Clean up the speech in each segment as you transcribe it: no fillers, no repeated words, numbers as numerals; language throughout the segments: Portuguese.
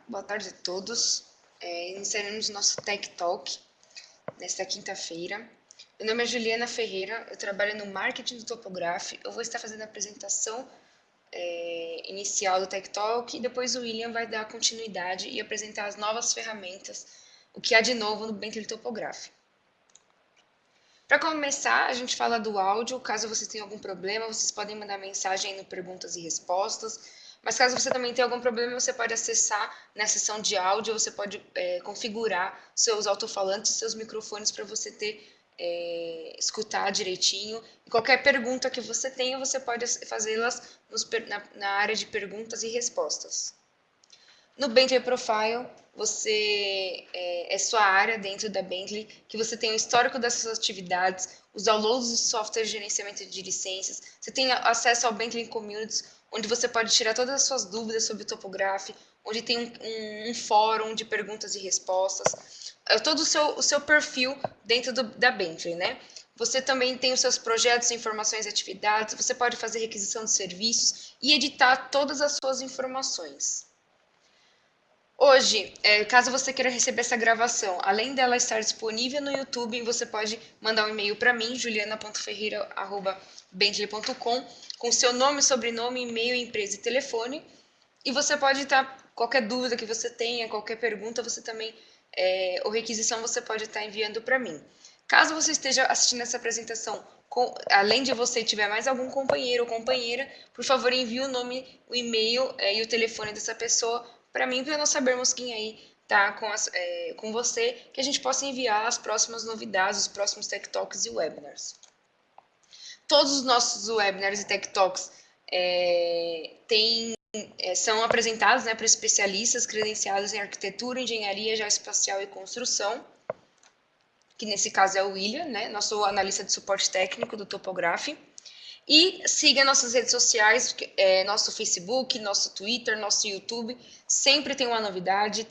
boa tarde a todos. Iniciaremos nosso Tech Talk nesta quinta-feira. Meu nome é Juliana Ferreira, eu trabalho no marketing do Topograph. Eu vou estar fazendo a apresentação inicial do Tech Talk e depois o William vai dar continuidade e apresentar as novas ferramentas, o que há de novo no Bentley Topograph. Para começar, a gente fala do áudio. Caso vocês tenham algum problema, vocês podem mandar mensagem aí no Perguntas e Respostas. Mas caso você também tenha algum problema, você pode acessar na seção de áudio, você pode configurar seus alto-falantes e seus microfones para você escutar direitinho. E qualquer pergunta que você tenha, você pode fazê-las na área de perguntas e respostas. No Bentley Profile, é sua área dentro da Bentley, que você tem o histórico das suas atividades, os downloads de software de gerenciamento de licenças, você tem acesso ao Bentley Communities, onde você pode tirar todas as suas dúvidas sobre o Topograph, onde tem um fórum de perguntas e respostas, todo o seu perfil dentro da Bentley, né? Você também tem os seus projetos, informações e atividades, você pode fazer requisição de serviços e editar todas as suas informações. Hoje, caso você queira receber essa gravação, além dela estar disponível no YouTube, você pode mandar um e-mail para mim, juliana.ferreira@bentley.com, com seu nome, sobrenome, e-mail, empresa e telefone. E você pode estar, qualquer dúvida que você tenha, qualquer pergunta, você também, ou requisição, você pode estar enviando para mim. Caso você esteja assistindo essa apresentação, além de você tiver mais algum companheiro ou companheira, por favor, envie o nome, o e-mail e o telefone dessa pessoa para mim, para nós sabermos quem aí está com você, que a gente possa enviar as próximas novidades, os próximos Tech Talks e webinars. Todos os nossos webinars e Tech Talks são apresentados para especialistas credenciados em arquitetura, engenharia geoespacial e construção, que nesse caso é o William, né, nosso analista de suporte técnico do Topograph. E siga nossas redes sociais, nosso Facebook, nosso Twitter, nosso YouTube, sempre tem uma novidade,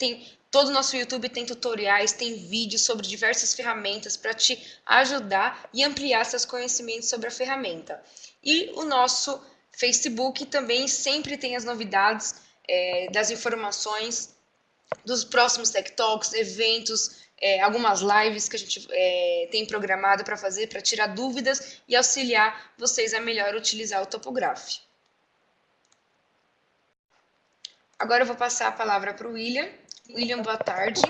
todo o nosso YouTube tem tutoriais, tem vídeos sobre diversas ferramentas para te ajudar e ampliar seus conhecimentos sobre a ferramenta. E o nosso Facebook também sempre tem as novidades das informações dos próximos Tech Talks, eventos, algumas lives que a gente tem programado para fazer, para tirar dúvidas e auxiliar vocês a melhor utilizar o Topograph. Agora eu vou passar a palavra para o William. William, boa tarde.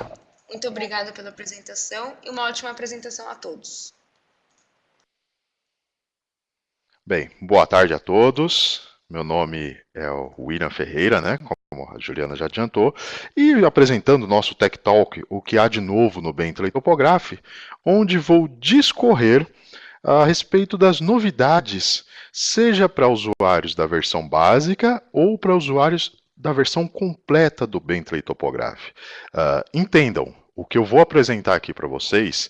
Muito obrigada pela apresentação e uma ótima apresentação a todos. Bem, boa tarde a todos. Meu nome é o William Ferreira, né? Como a Juliana já adiantou, e apresentando o nosso Tech Talk, o que há de novo no Bentley Topograph, onde vou discorrer a respeito das novidades, seja para usuários da versão básica ou para usuários da versão completa do Bentley Topograph. Entendam, o que eu vou apresentar aqui para vocês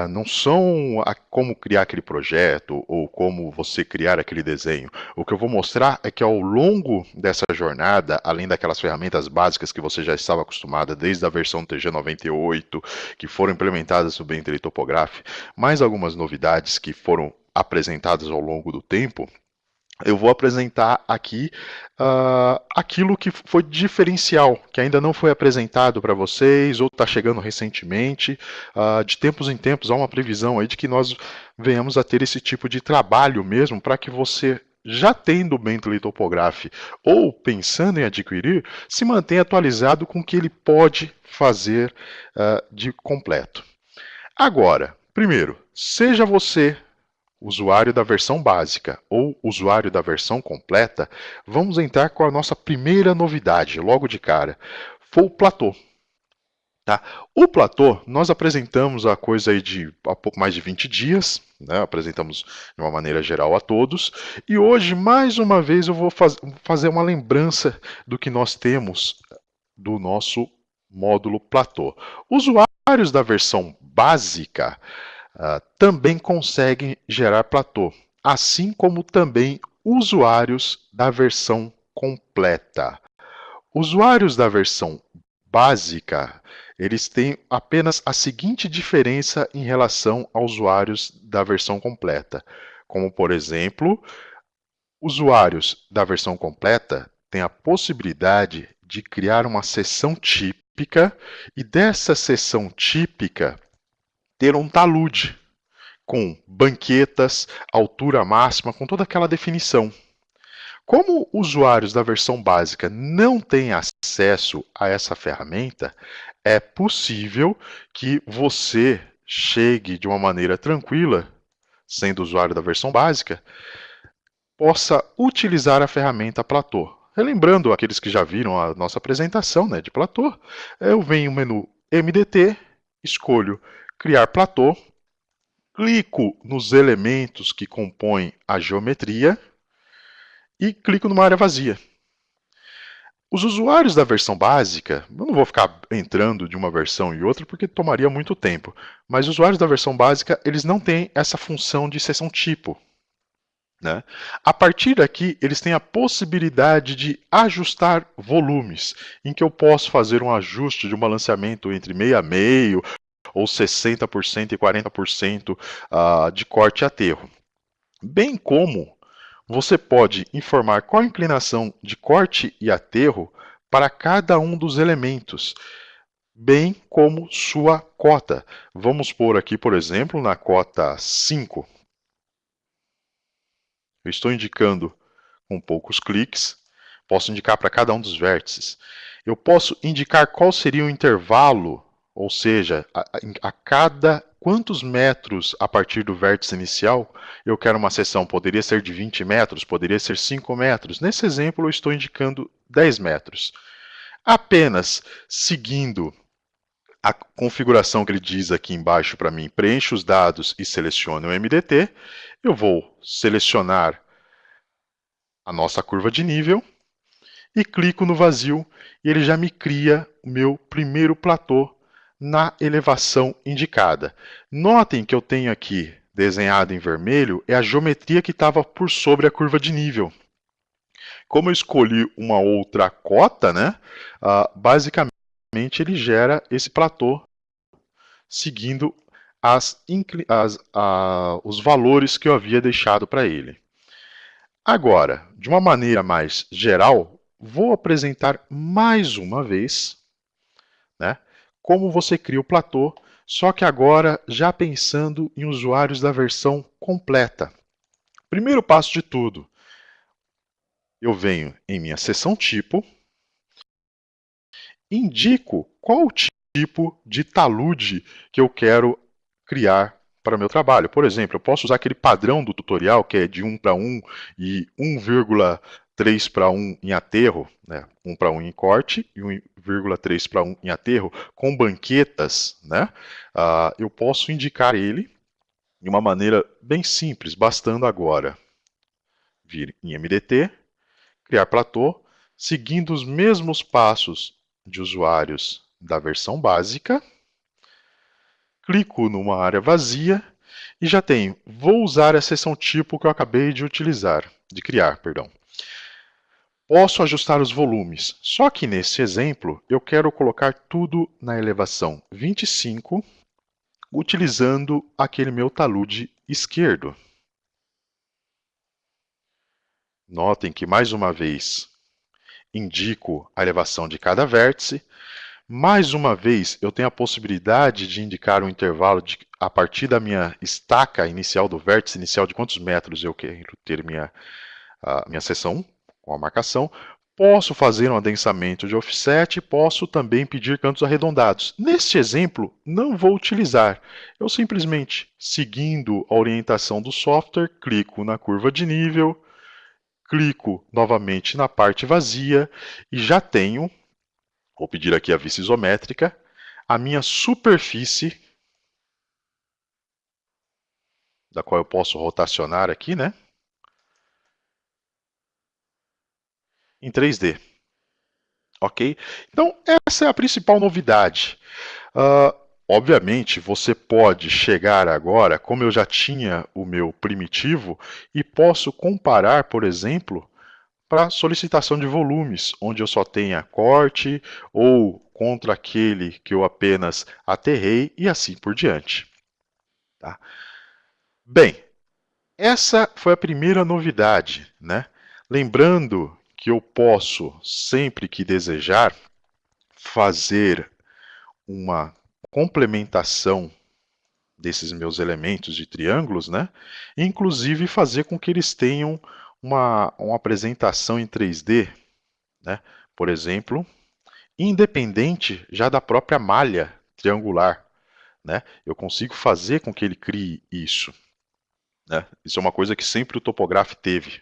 não são como criar aquele projeto ou como você criar aquele desenho. O que eu vou mostrar é que ao longo dessa jornada, além daquelas ferramentas básicas que você já estava acostumada desde a versão TG98, que foram implementadas no Bentley Topograph, mais algumas novidades que foram apresentadas ao longo do tempo, eu vou apresentar aqui aquilo que foi diferencial, que ainda não foi apresentado para vocês, ou está chegando recentemente. De tempos em tempos, há uma previsão aí de que nós venhamos a ter esse tipo de trabalho mesmo, para que você, já tendo o Bentley Topograph ou pensando em adquirir, se mantenha atualizado com o que ele pode fazer de completo. Agora, primeiro, seja você usuário da versão básica ou usuário da versão completa, vamos entrar com a nossa primeira novidade, logo de cara. Foi o platô. Tá? O platô, nós apresentamos a coisa aí há pouco mais de 20 dias, né? Apresentamos de uma maneira geral a todos, e hoje, mais uma vez, eu vou fazer uma lembrança do que nós temos do nosso módulo platô. Usuários da versão básica também conseguem gerar platô, assim como também usuários da versão completa. Usuários da versão básica, eles têm apenas a seguinte diferença em relação aos usuários da versão completa. Como, por exemplo, usuários da versão completa têm a possibilidade de criar uma seção típica e dessa seção típica ter um talude com banquetas, altura máxima, com toda aquela definição. Como usuários da versão básica não têm acesso a essa ferramenta, é possível que você chegue de uma maneira tranquila, sendo usuário da versão básica, possa utilizar a ferramenta Platô. Relembrando aqueles que já viram a nossa apresentação, né, de Platô, eu venho no menu MDT, escolho Criar Platô, clico nos elementos que compõem a geometria e clico numa área vazia. Os usuários da versão básica, eu não vou ficar entrando de uma versão e outra porque tomaria muito tempo, mas os usuários da versão básica, eles não têm essa função de seção tipo. Né? A partir daqui, eles têm a possibilidade de ajustar volumes, em que eu posso fazer um ajuste de um balanceamento entre meio a meio, ou 60% e 40% de corte e aterro. Bem como você pode informar qual a inclinação de corte e aterro para cada um dos elementos, bem como sua cota. Vamos pôr aqui, por exemplo, na cota 5. Eu estou indicando com poucos cliques, posso indicar para cada um dos vértices. Eu posso indicar qual seria o intervalo, ou seja, a cada quantos metros a partir do vértice inicial eu quero uma seção. Poderia ser de 20 metros, poderia ser 5 metros. Nesse exemplo eu estou indicando 10 metros. Apenas seguindo a configuração que ele diz aqui embaixo para mim, preencha os dados e selecione o MDT, eu vou selecionar a nossa curva de nível e clico no vazio e ele já me cria o meu primeiro platô na elevação indicada. Notem que eu tenho aqui desenhado em vermelho é a geometria que estava por sobre a curva de nível. Como eu escolhi uma outra cota, né, basicamente ele gera esse platô seguindo os valores que eu havia deixado para ele. Agora, de uma maneira mais geral, vou apresentar mais uma vez, né, como você cria o platô, só que agora já pensando em usuários da versão completa. Primeiro passo de tudo, eu venho em minha seção tipo, indico qual tipo de talude que eu quero criar para o meu trabalho. Por exemplo, eu posso usar aquele padrão do tutorial que é de 1:1 e 1,3:1 em aterro, né? 1:1 em corte e 1,3:1 em aterro, com banquetas, né? Eu posso indicar ele de uma maneira bem simples, bastando agora vir em MDT, criar platô, seguindo os mesmos passos de usuários da versão básica, clico numa área vazia e já tenho, vou usar a seção tipo que eu acabei de criar. Posso ajustar os volumes, só que nesse exemplo eu quero colocar tudo na elevação 25, utilizando aquele meu talude esquerdo. Notem que mais uma vez indico a elevação de cada vértice. Mais uma vez, eu tenho a possibilidade de indicar um intervalo a partir da minha estaca inicial, do vértice inicial, de quantos metros eu quero ter minha seção com a marcação. Posso fazer um adensamento de offset, posso também pedir cantos arredondados. Neste exemplo, não vou utilizar. Eu simplesmente, seguindo a orientação do software, clico na curva de nível, clico novamente na parte vazia e já tenho, vou pedir aqui a vista isométrica, a minha superfície, da qual eu posso rotacionar aqui, né? Em 3D. Ok? Então, essa é a principal novidade. Obviamente, você pode chegar agora, como eu já tinha o meu primitivo, e posso comparar, por exemplo, para solicitação de volumes, onde eu só tenha corte ou contra aquele que eu apenas aterrei e assim por diante. Tá? Bem, essa foi a primeira novidade, né? Lembrando que eu posso, sempre que desejar, fazer uma complementação desses meus elementos de triângulos, né? Inclusive fazer com que eles tenham uma apresentação em 3D, né? Por exemplo, independente já da própria malha triangular, né? Eu consigo fazer com que ele crie isso, né? Isso é uma coisa que sempre o Topograph teve,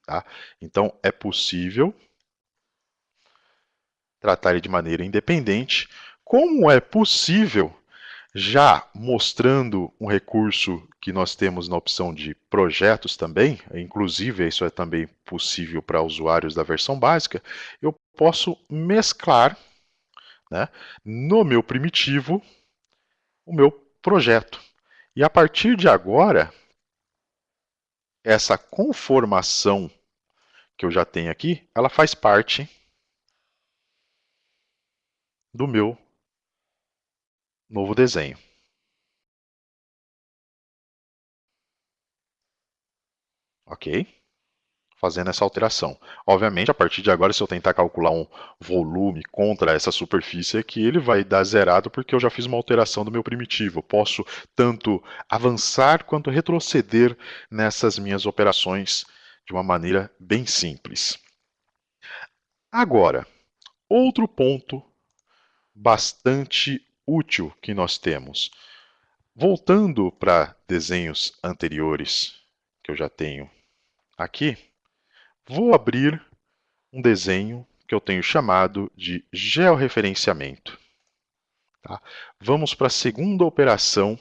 tá? Então é possível tratar ele de maneira independente, como é possível, já mostrando um recurso que nós temos na opção de projetos também, inclusive isso é também possível para usuários da versão básica, eu posso mesclar, né, no meu primitivo o meu projeto. E a partir de agora, essa conformação que eu já tenho aqui, ela faz parte do meu novo desenho. Ok? Fazendo essa alteração. Obviamente, a partir de agora, se eu tentar calcular um volume contra essa superfície aqui, ele vai dar zerado porque eu já fiz uma alteração do meu primitivo. Eu posso tanto avançar quanto retroceder nessas minhas operações de uma maneira bem simples. Agora, outro ponto bastante útil que nós temos. Voltando para desenhos anteriores que eu já tenho aqui, vou abrir um desenho que eu tenho chamado de georreferenciamento. Tá? Vamos para a segunda operação,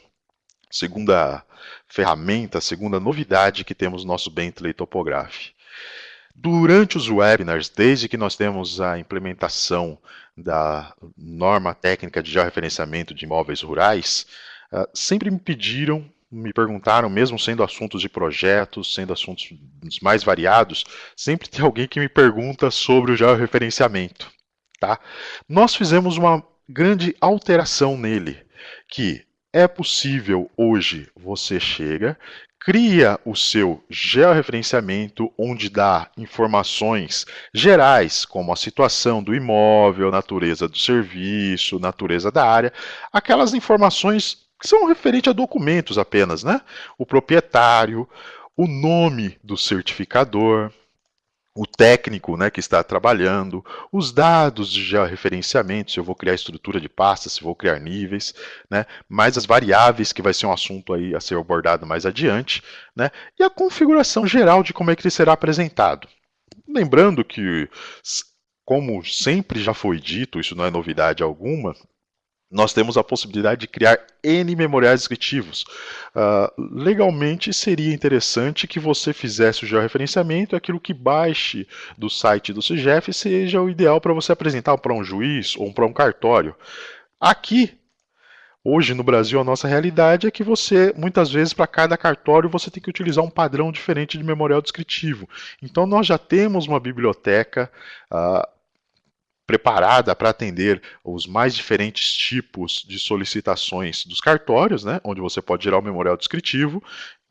segunda ferramenta, segunda novidade que temos no nosso Bentley Topograph. Durante os webinars, desde que nós temos a implementação da norma técnica de georreferenciamento de imóveis rurais, sempre me perguntaram, mesmo sendo assuntos de projetos, sendo assuntos mais variados, sempre tem alguém que me pergunta sobre o georreferenciamento. Tá? Nós fizemos uma grande alteração nele, que é possível hoje, você chega, cria o seu georreferenciamento, onde dá informações gerais, como a situação do imóvel, natureza do serviço, natureza da área, aquelas informações que são referentes a documentos apenas, né? O proprietário, o nome do certificador, o técnico, né, que está trabalhando, os dados de georreferenciamento, se eu vou criar estrutura de pastas, se vou criar níveis, né, mais as variáveis, que vai ser um assunto aí a ser abordado mais adiante, né, e a configuração geral de como é que ele será apresentado. Lembrando que, como sempre já foi dito, isso não é novidade alguma, nós temos a possibilidade de criar N memoriais descritivos. Legalmente seria interessante que você fizesse o georreferenciamento e aquilo que baixe do site do CIGEF seja o ideal para você apresentar para um juiz ou para um cartório. Aqui, hoje no Brasil, a nossa realidade é que você, muitas vezes, para cada cartório, você tem que utilizar um padrão diferente de memorial descritivo. Então nós já temos uma biblioteca preparada para atender os mais diferentes tipos de solicitações dos cartórios, né, onde você pode gerar o memorial descritivo,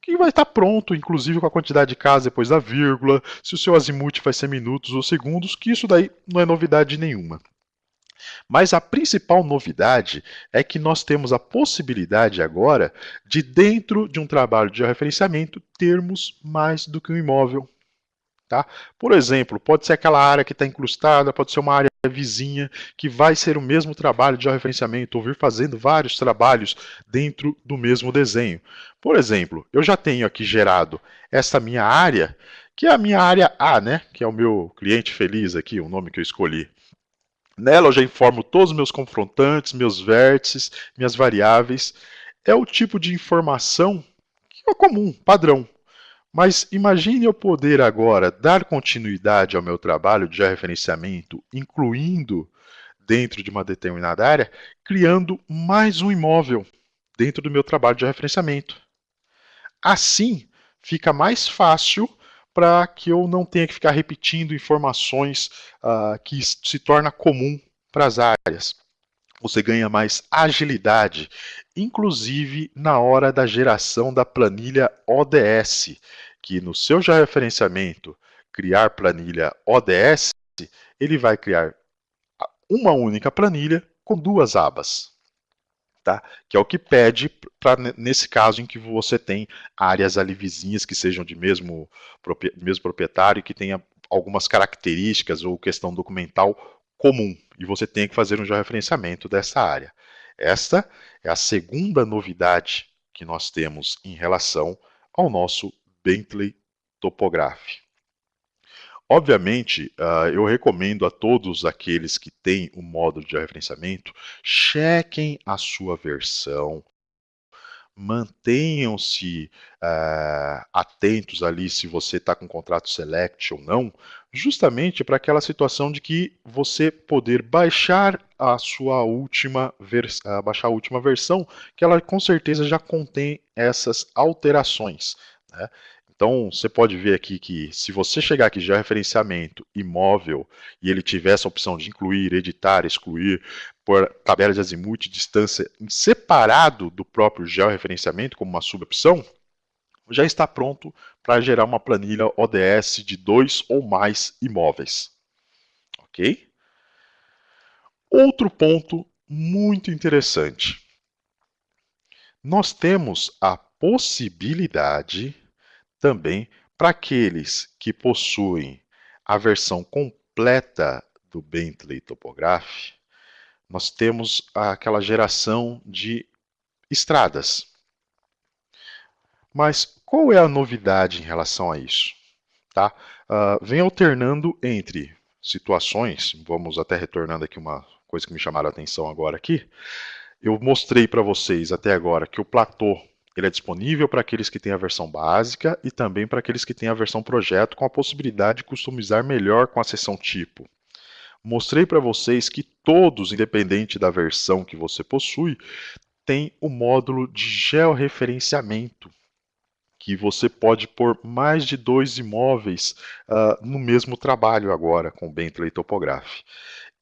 que vai estar pronto, inclusive com a quantidade de casas depois da vírgula, se o seu azimuth vai ser minutos ou segundos, que isso daí não é novidade nenhuma. Mas a principal novidade é que nós temos a possibilidade agora de, dentro de um trabalho de georreferenciamento, termos mais do que um imóvel. Tá? Por exemplo, pode ser aquela área que está incrustada, pode ser uma área vizinha, que vai ser o mesmo trabalho de georreferenciamento, ou vir fazendo vários trabalhos dentro do mesmo desenho. Por exemplo, eu já tenho aqui gerado essa minha área, que é a minha área A, né? Que é o meu cliente feliz aqui, o nome que eu escolhi. Nela eu já informo todos os meus confrontantes, meus vértices, minhas variáveis. É o tipo de informação que é comum, padrão. Mas imagine eu poder agora dar continuidade ao meu trabalho de georreferenciamento, incluindo dentro de uma determinada área, criando mais um imóvel dentro do meu trabalho de georreferenciamento. Assim, fica mais fácil para que eu não tenha que ficar repetindo informações que se torna comum para as áreas. Você ganha mais agilidade, inclusive na hora da geração da planilha ODS, que no seu georreferenciamento, criar planilha ODS, ele vai criar uma única planilha com duas abas. Tá? Que é o que pede para nesse caso em que você tem áreas ali vizinhas que sejam de mesmo proprietário e que tenha algumas características ou questão documental comum, e você tem que fazer um georreferenciamento dessa área. Esta é a segunda novidade que nós temos em relação ao nosso Bentley Topograph. Obviamente, eu recomendo a todos aqueles que têm o módulo de georreferenciamento, chequem a sua versão, mantenham-se atentos ali se você está com contrato select ou não, justamente para aquela situação de que você poder baixar a sua última versão, que ela com certeza já contém essas alterações, né? Então, você pode ver aqui que se você chegar aqui já referenciamento imóvel e ele tiver essa opção de incluir, editar, excluir, por tabela de azimuth e distância em separado do próprio georreferenciamento como uma subopção, já está pronto para gerar uma planilha ODS de 2 ou mais imóveis. Ok? Outro ponto muito interessante. Nós temos a possibilidade também para aqueles que possuem a versão completa do Bentley Topograph, nós temos aquela geração de estradas. Mas qual é a novidade em relação a isso? Tá? Vem alternando entre situações, vamos até retornando aqui uma coisa que me chamaram a atenção agora aqui. Eu mostrei para vocês até agora que o platô ele é disponível para aqueles que têm a versão básica e também para aqueles que têm a versão projeto, com a possibilidade de customizar melhor com a seção tipo. Mostrei para vocês que todos, independente da versão que você possui, tem o módulo de georreferenciamento, que você pode pôr mais de 2 imóveis no mesmo trabalho agora com o Bentley Topograph.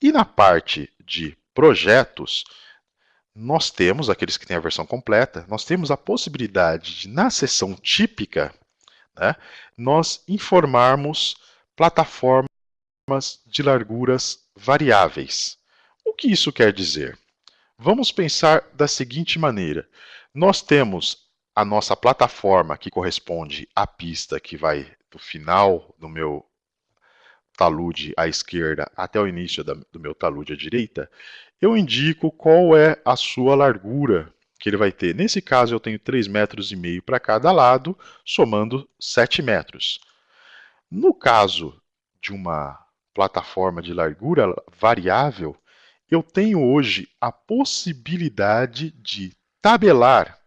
E na parte de projetos, nós temos, aqueles que têm a versão completa, nós temos a possibilidade de, na seção típica, né, nós informarmos plataformas de larguras variáveis. O que isso quer dizer? Vamos pensar da seguinte maneira. Nós temos a nossa plataforma que corresponde à pista que vai do final do meu talude à esquerda até o início do meu talude à direita. Eu indico qual é a sua largura que ele vai ter. Nesse caso eu tenho 3,5 metros para cada lado, somando 7 metros. No caso de uma plataforma de largura variável, eu tenho hoje a possibilidade de tabelar,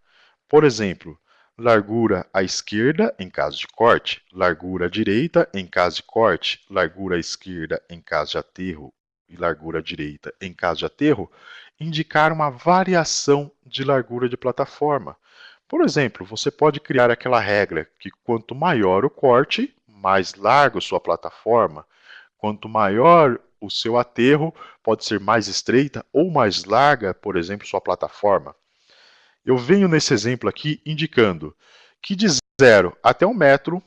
por exemplo, largura à esquerda em caso de corte, largura à direita em caso de corte, largura à esquerda em caso de aterro e largura à direita em caso de aterro, indicar uma variação de largura de plataforma. Por exemplo, você pode criar aquela regra que quanto maior o corte, mais larga sua plataforma. Quanto maior o seu aterro, pode ser mais estreita ou mais larga, por exemplo, sua plataforma. Eu venho nesse exemplo aqui indicando que de 0 até 1 metro,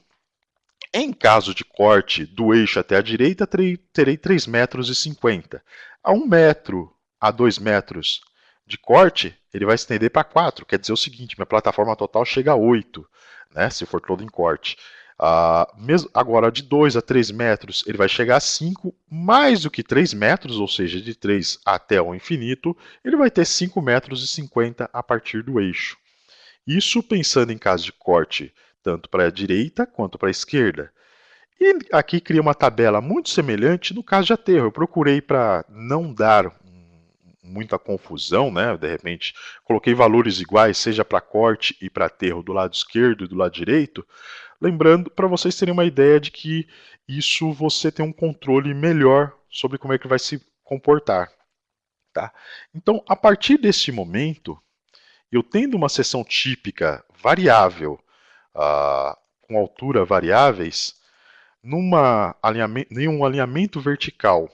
em caso de corte do eixo até a direita, terei 3,50 metros. A 1 metro a 2 metros de corte, ele vai estender para 4. Quer dizer o seguinte, minha plataforma total chega a 8, né, se for todo em corte. Agora, de 2 a 3 metros, ele vai chegar a 5, mais do que 3 metros, ou seja, de 3 até o infinito, ele vai ter 5,50 metros a partir do eixo. Isso pensando em caso de corte, tanto para a direita quanto para a esquerda. E aqui cria uma tabela muito semelhante no caso de aterro. Eu procurei para não dar muita confusão, né? De repente, coloquei valores iguais, seja para corte e para aterro do lado esquerdo e do lado direito, lembrando, para vocês terem uma ideia de que isso você tem um controle melhor sobre como é que vai se comportar. Tá? Então, a partir deste momento, eu tendo uma seção típica variável, com altura variáveis, em um alinhamento vertical,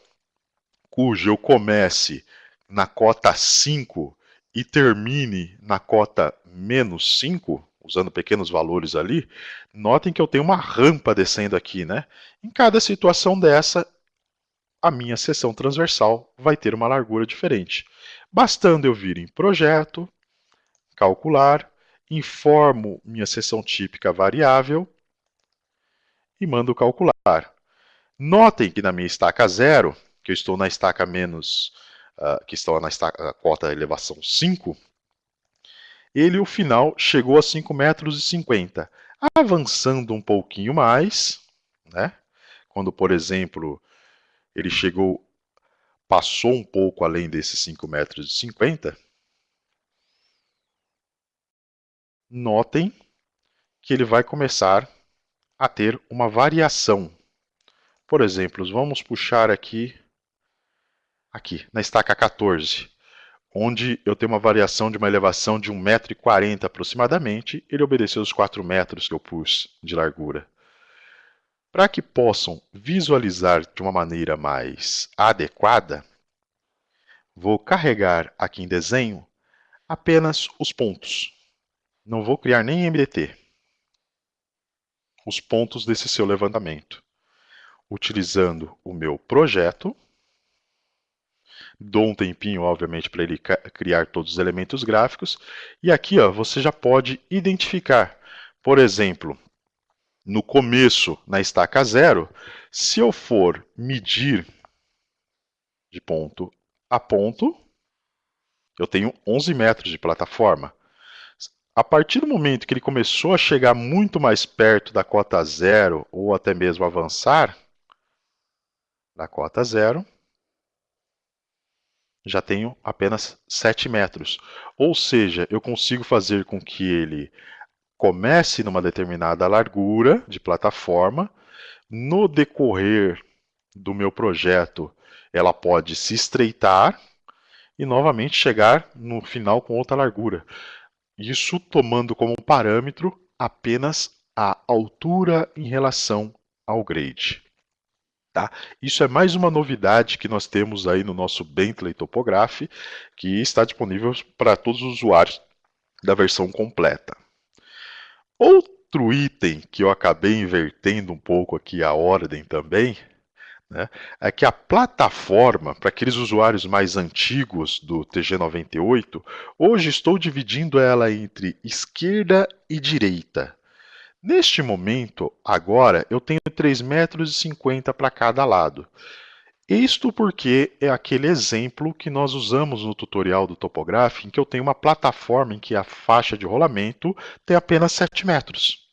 cujo eu comece na cota 5 e termine na cota -5, usando pequenos valores ali, notem que eu tenho uma rampa descendo aqui, né? Em cada situação dessa, a minha seção transversal vai ter uma largura diferente. Bastando eu vir em projeto, calcular, informo minha seção típica variável e mando calcular. Notem que na minha estaca 0, que eu estou na estaca menos, que estou na estaca cota elevação 5, o final chegou a 5,50 metros. Avançando um pouquinho mais, né? Quando, por exemplo, ele passou um pouco além desses 5,50 metros, notem que ele vai começar a ter uma variação. Por exemplo, vamos puxar aqui na estaca 14, onde eu tenho uma variação de uma elevação de 1,40 m aproximadamente, ele obedeceu os 4 metros que eu pus de largura. Para que possam visualizar de uma maneira mais adequada, vou carregar aqui em desenho apenas os pontos. Não vou criar nem MDT. Os pontos desse seu levantamento. Utilizando o meu projeto, dou um tempinho, obviamente, para ele criar todos os elementos gráficos. E aqui você já pode identificar, por exemplo, no começo, na estaca 0, se eu for medir de ponto a ponto, eu tenho 11 metros de plataforma. A partir do momento que ele começou a chegar muito mais perto da cota 0, ou até mesmo avançar da cota 0, já tenho apenas 7 metros. Ou seja, eu consigo fazer com que ele comece numa determinada largura de plataforma. No decorrer do meu projeto, ela pode se estreitar e novamente chegar no final com outra largura. Isso tomando como parâmetro apenas a altura em relação ao grade. Tá? Isso é mais uma novidade que nós temos aí no nosso Bentley Topograph, que está disponível para todos os usuários da versão completa. Outro item que eu acabei invertendo um pouco aqui a ordem também, né, é que a plataforma, para aqueles usuários mais antigos do TG98, hoje estou dividindo ela entre esquerda e direita. Neste momento, agora, eu tenho 3,50 metros para cada lado. Isto porque é aquele exemplo que nós usamos no tutorial do Topograph, em que eu tenho uma plataforma em que a faixa de rolamento tem apenas 7 metros.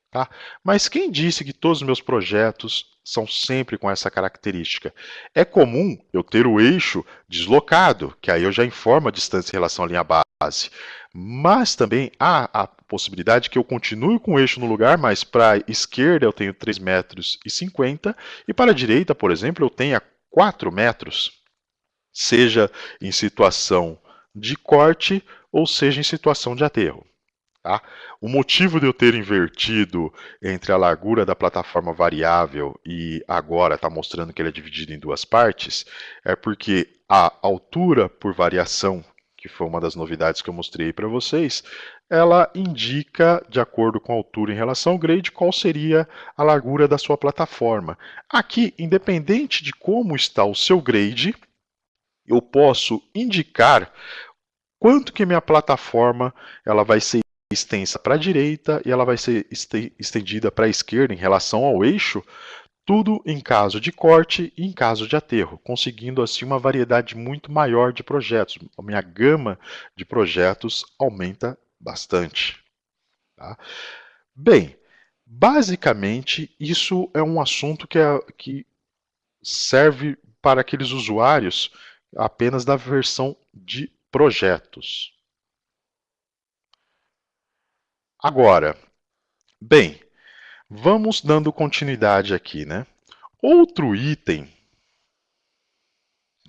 Tá? Mas quem disse que todos os meus projetos são sempre com essa característica? É comum eu ter o eixo deslocado, que aí eu já informo a distância em relação à linha base. Mas também há a possibilidade que eu continue com o eixo no lugar, mas para a esquerda eu tenho 3,50 metros e para a direita, por exemplo, eu tenha 4 metros. Seja em situação de corte ou seja em situação de aterro. Tá? O motivo de eu ter invertido entre a largura da plataforma variável e agora está mostrando que ele é dividido em duas partes, é porque a altura por variação, que foi uma das novidades que eu mostrei para vocês, ela indica, de acordo com a altura em relação ao grade, qual seria a largura da sua plataforma. Aqui, independente de como está o seu grade, eu posso indicar quanto que minha plataforma ela vai ser extensa para a direita e ela vai ser estendida para a esquerda em relação ao eixo, tudo em caso de corte e em caso de aterro, conseguindo assim uma variedade muito maior de projetos. A minha gama de projetos aumenta bastante. Tá? Bem, basicamente isso é um assunto que serve para aqueles usuários apenas da versão de projetos. Agora, bem, vamos dando continuidade aqui, né? Outro item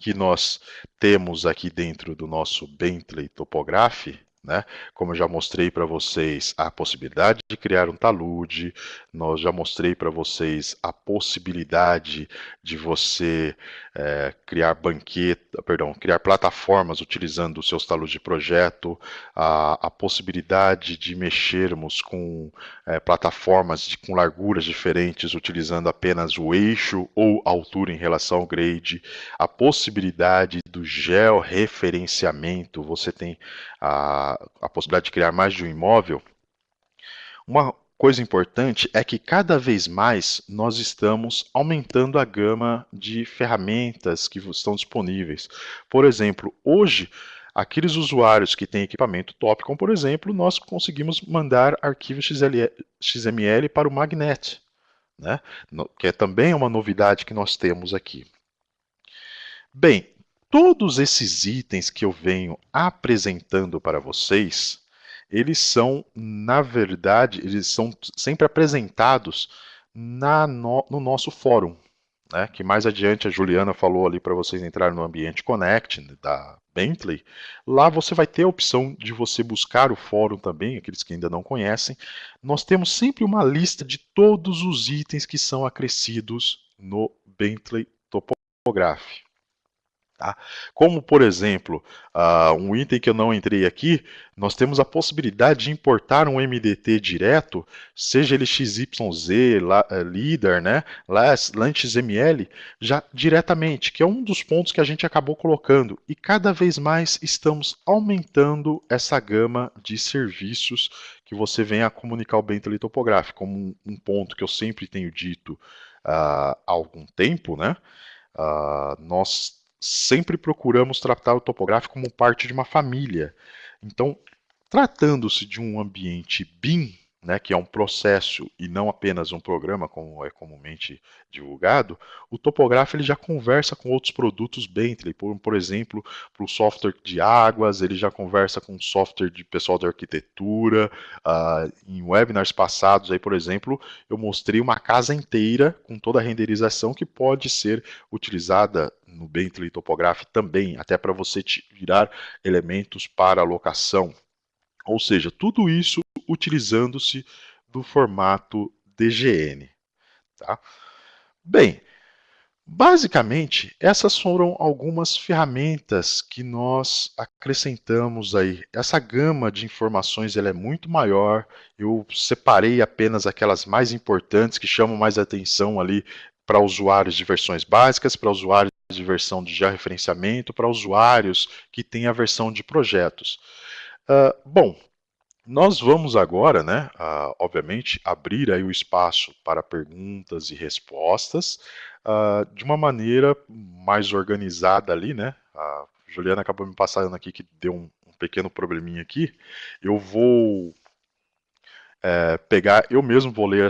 que nós temos aqui dentro do nosso Bentley Topograph, né? Como eu já mostrei para vocês a possibilidade de criar um talude, nós já mostrei para vocês a possibilidade de você criar plataformas utilizando os seus taludes de projeto, a possibilidade de mexermos com plataformas com larguras diferentes utilizando apenas o eixo ou altura em relação ao grade, a possibilidade do georreferenciamento, você tem a possibilidade de criar mais de um imóvel. Uma coisa importante é que cada vez mais nós estamos aumentando a gama de ferramentas que estão disponíveis. Por exemplo, hoje, aqueles usuários que têm equipamento top, como por exemplo, nós conseguimos mandar arquivos XML para o Magnet, né? Que é também uma novidade que nós temos aqui. Bem, todos esses itens que eu venho apresentando para vocês, eles são, na verdade, eles são sempre apresentados no nosso fórum, né? Que mais adiante a Juliana falou ali para vocês entrarem no ambiente Connect da Bentley. Lá você vai ter a opção de você buscar o fórum também, aqueles que ainda não conhecem. Nós temos sempre uma lista de todos os itens que são acrescidos no Bentley Topograph. Tá? Como, por exemplo, um item que eu não entrei aqui, nós temos a possibilidade de importar um MDT direto, seja ele XYZ, LIDAR, né, LAN-XML, já diretamente, que é um dos pontos que a gente acabou colocando. E cada vez mais estamos aumentando essa gama de serviços que você vem a comunicar o Bentley Topograph, como um ponto que eu sempre tenho dito há algum tempo, né? Nós sempre procuramos tratar o topográfico como parte de uma família. Então, tratando-se de um ambiente BIM, né, que é um processo e não apenas um programa, como é comumente divulgado, o topográfico ele já conversa com outros produtos Bentley, por exemplo, para o software de águas, ele já conversa com o software de pessoal de arquitetura. Em webinars passados, aí, por exemplo, eu mostrei uma casa inteira com toda a renderização que pode ser utilizada no Bentley Topograph também, até para você tirar elementos para locação. Ou seja, tudo isso utilizando-se do formato DGN. Tá? Bem, basicamente, essas foram algumas ferramentas que nós acrescentamos aí. Essa gama de informações ela é muito maior. Eu separei apenas aquelas mais importantes que chamam mais atenção ali para usuários de versões básicas, para usuários de versão de georreferenciamento, para usuários que têm a versão de projetos. Bom, nós vamos agora, né, obviamente, abrir aí o espaço para perguntas e respostas de uma maneira mais organizada ali, né? A Juliana acabou me passando aqui que deu um pequeno probleminha aqui. Eu vou pegar, eu mesmo vou ler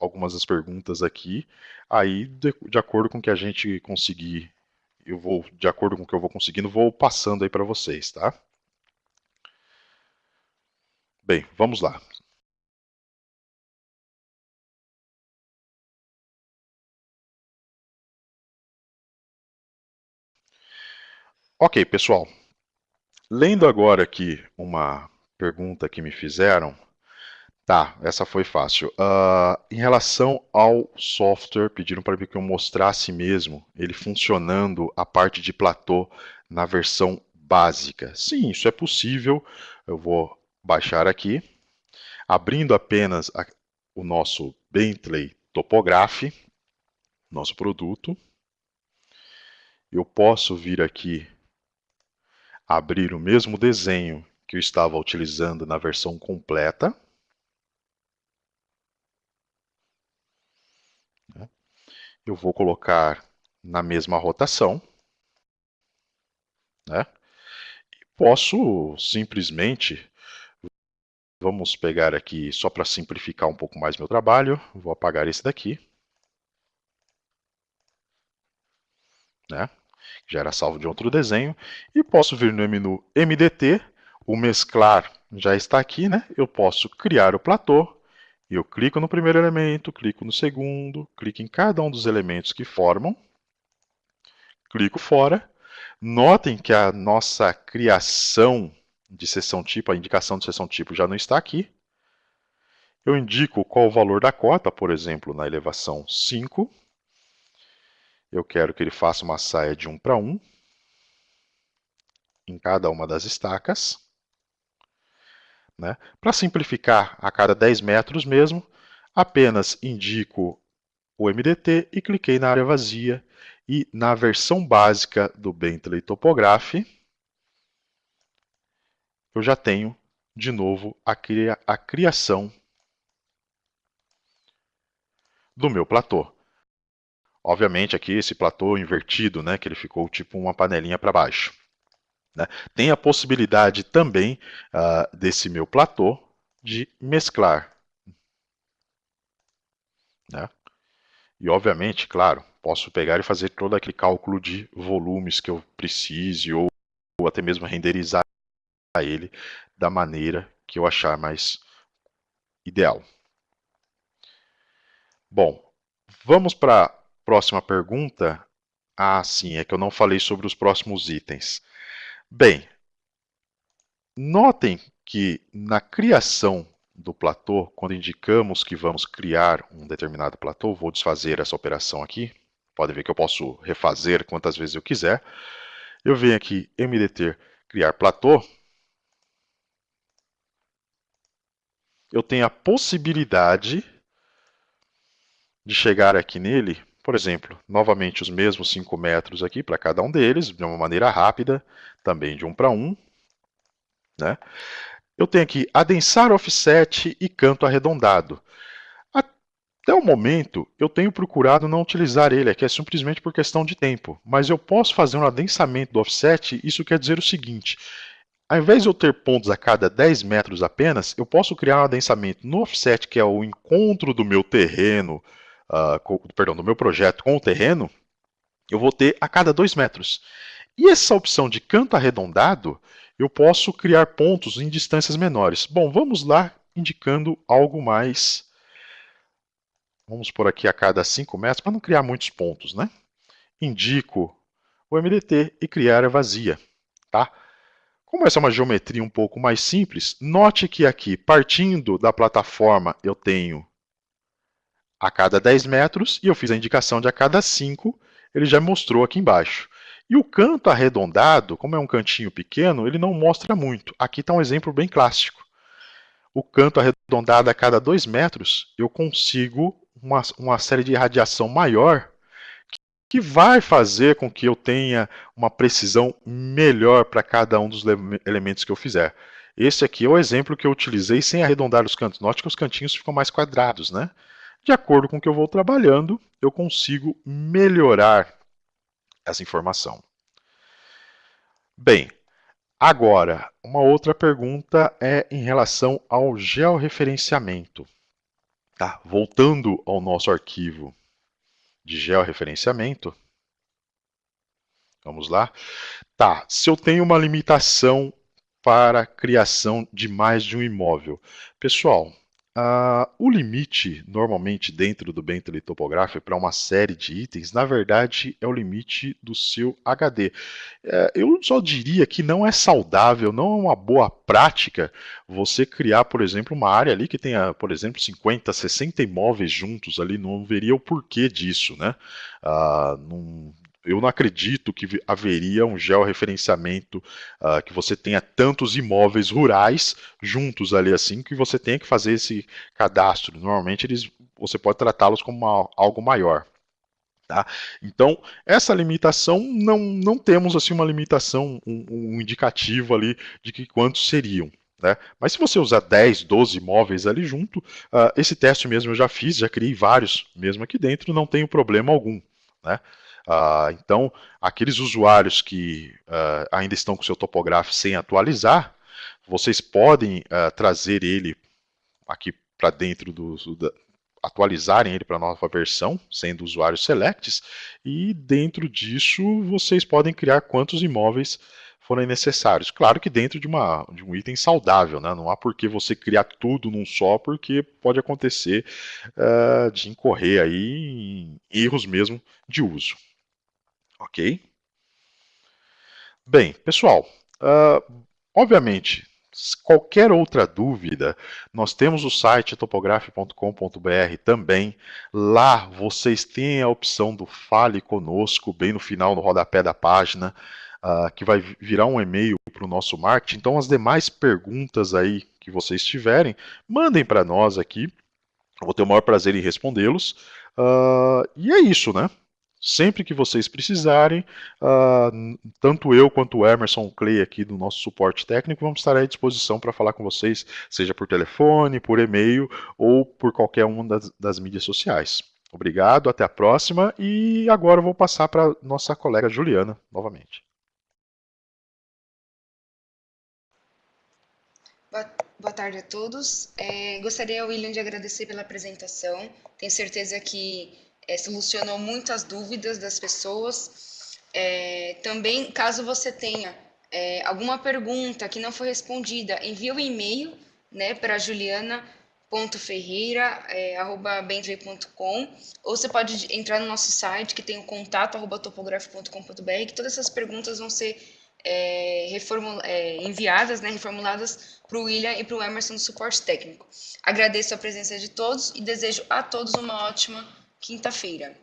algumas das perguntas aqui, aí de acordo com o que a gente conseguir, de acordo com o que eu vou conseguindo, vou passando aí para vocês, tá? Bem, vamos lá. Ok, pessoal. Lendo agora aqui uma pergunta que me fizeram. Tá, essa foi fácil. Em relação ao software, pediram para mim que eu mostrasse mesmo ele funcionando a parte de platô na versão básica. Sim, isso é possível. Eu vou baixar aqui, abrindo apenas o nosso Bentley Topograph, nosso produto. Eu posso vir aqui, abrir o mesmo desenho que eu estava utilizando na versão completa. Eu vou colocar na mesma rotação, né? E posso simplesmente, vamos pegar aqui só para simplificar um pouco mais meu trabalho, vou apagar esse daqui, né? Já era salvo de outro desenho, e posso vir no menu MDT, o mesclar já está aqui, né? Eu posso criar o platô, e eu clico no primeiro elemento, clico no segundo, clico em cada um dos elementos que formam, clico fora. Notem que a nossa criação de seção tipo, a indicação de seção tipo já não está aqui. Eu indico qual o valor da cota, por exemplo, na elevação 5. Eu quero que ele faça uma saia de 1 para 1 em cada uma das estacas. Né? Para simplificar, a cada 10 metros mesmo, apenas indico o MDT e cliquei na área vazia. E na versão básica do Bentley Topograph, eu já tenho de novo a criação do meu platô. Obviamente aqui esse platô invertido, né, que ele ficou tipo uma panelinha para baixo. Né? Tem a possibilidade também desse meu platô de mesclar. Né? E obviamente, claro, posso pegar e fazer todo aquele cálculo de volumes que eu precise ou até mesmo renderizar ele da maneira que eu achar mais ideal. Bom, vamos para a próxima pergunta. Ah, sim, é que eu não falei sobre os próximos itens. Bem, notem que na criação do platô, quando indicamos que vamos criar um determinado platô, vou desfazer essa operação aqui, pode ver que eu posso refazer quantas vezes eu quiser. Eu venho aqui, MDT, criar platô. Eu tenho a possibilidade de chegar aqui nele, por exemplo, novamente os mesmos 5 metros aqui para cada um deles, de uma maneira rápida, também de 1 para 1. Né? Eu tenho aqui adensar offset e canto arredondado. Até o momento, eu tenho procurado não utilizar ele, aqui é simplesmente por questão de tempo. Mas eu posso fazer um adensamento do offset, isso quer dizer o seguinte: ao invés de eu ter pontos a cada 10 metros apenas, eu posso criar um adensamento no offset, que é o encontro do meu terreno, do meu projeto com o terreno, eu vou ter a cada 2 metros. E essa opção de canto arredondado, eu posso criar pontos em distâncias menores. Bom, vamos lá indicando algo mais. Vamos por aqui a cada 5 metros, para não criar muitos pontos, né? Indico o MDT e criar a vazia. Tá? Como essa é uma geometria um pouco mais simples, note que aqui, partindo da plataforma, eu tenho a cada 10 metros e eu fiz a indicação de a cada 5, ele já mostrou aqui embaixo. E o canto arredondado, como é um cantinho pequeno, ele não mostra muito. Aqui está um exemplo bem clássico. O canto arredondado a cada 2 metros, eu consigo uma série de radiação maior que vai fazer com que eu tenha uma precisão melhor para cada um dos elementos que eu fizer. Esse aqui é o exemplo que eu utilizei sem arredondar os cantos. Note que os cantinhos ficam mais quadrados, né? De acordo com o que eu vou trabalhando, eu consigo melhorar essa informação. Bem, agora, uma outra pergunta é em relação ao georreferenciamento. Tá? Voltando ao nosso arquivo de georreferenciamento, vamos lá. Tá, se eu tenho uma limitação para a criação de mais de um imóvel. Pessoal, o limite, normalmente, dentro do Bentley Topograph, para uma série de itens, na verdade, é o limite do seu HD. Eu só diria que não é saudável, não é uma boa prática você criar, por exemplo, uma área ali que tenha, por exemplo, 50, 60 imóveis juntos ali, não veria o porquê disso, né? Eu não acredito que haveria um georreferenciamento que você tenha tantos imóveis rurais juntos ali assim, que você tenha que fazer esse cadastro. Normalmente você pode tratá-los como algo maior. Tá? Então, essa limitação, não temos assim uma limitação, um indicativo ali de que quantos seriam. Né? Mas se você usar 10, 12 imóveis ali junto, esse teste mesmo eu já fiz, já criei vários mesmo aqui dentro, não tenho problema algum. Né? Então, aqueles usuários que ainda estão com o seu topográfico sem atualizar, vocês podem trazer ele aqui para dentro atualizarem ele para a nova versão, sendo usuários selects, e dentro disso vocês podem criar quantos imóveis forem necessários. Claro que dentro de um item saudável, né? Não há por que você criar tudo num só, porque pode acontecer de incorrer aí em erros mesmo de uso. Ok? Bem, pessoal, Obviamente, qualquer outra dúvida, nós temos o site topograph.com.br também. Lá vocês têm a opção do Fale Conosco, bem no final, no rodapé da página, que vai virar um e-mail para o nosso marketing. Então, as demais perguntas aí que vocês tiverem, mandem para nós aqui. Eu vou ter o maior prazer em respondê-los. E é isso, né? Sempre que vocês precisarem, tanto eu quanto o Emerson Clay aqui do nosso suporte técnico, vamos estar à disposição para falar com vocês, seja por telefone, por e-mail ou por qualquer uma das mídias sociais. Obrigado, até a próxima e agora eu vou passar para nossa colega Juliana novamente. Boa tarde a todos. Gostaria, William, de agradecer pela apresentação. Tenho certeza que solucionou muitas dúvidas das pessoas. Também, caso você tenha alguma pergunta que não foi respondida, envie um e-mail, né, para juliana.ferreira@bentley.com, ou você pode entrar no nosso site, que tem o contato@topograph.com.br, que todas essas perguntas vão ser enviadas, né, reformuladas para o William e para o Emerson do suporte técnico. Agradeço a presença de todos e desejo a todos uma ótima quinta-feira.